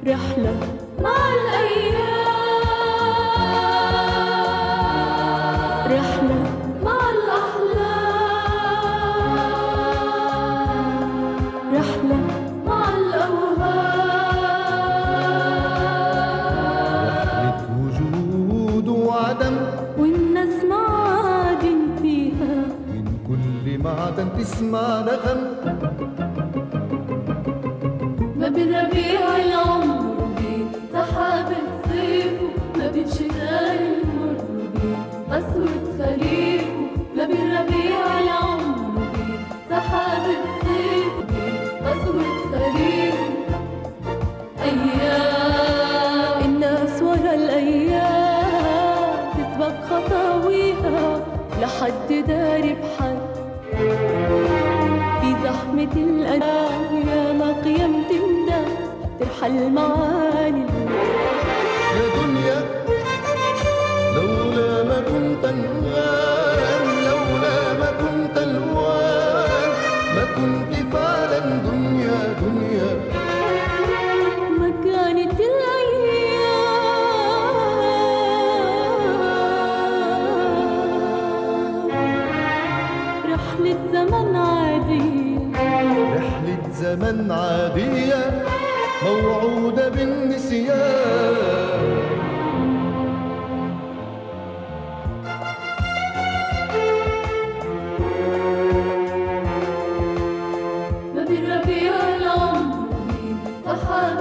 رحلة مع الأيام، رحلة مع الأحلام، رحلة مع الأوهام، رحلة وجود وعدم والناس معادن فيها، من كل معدن تسمع نغم، ما بين ربيع العمر وبين سحاب الصيف، ما بين شتاء المر وبين قسوة خريف، ما بين ربيع العمر وبين سحاب الصيف وبين قسوة خريف. أيام الناس ورا الأيام تسبق خطاويها لحد دار بحد، في زحمة الأيام يا ما قيم تندى ترحل معاني يا دنيا لولا ما كنت انغام، لولا ما كنت الوان، ما كنت فعلا دنيا دنيا، ما كانت الأيام. رحلة زمن عادية، رحلة زمن عادية موعودة بالنسيان، ما بين ربيع العمر وبين سحاب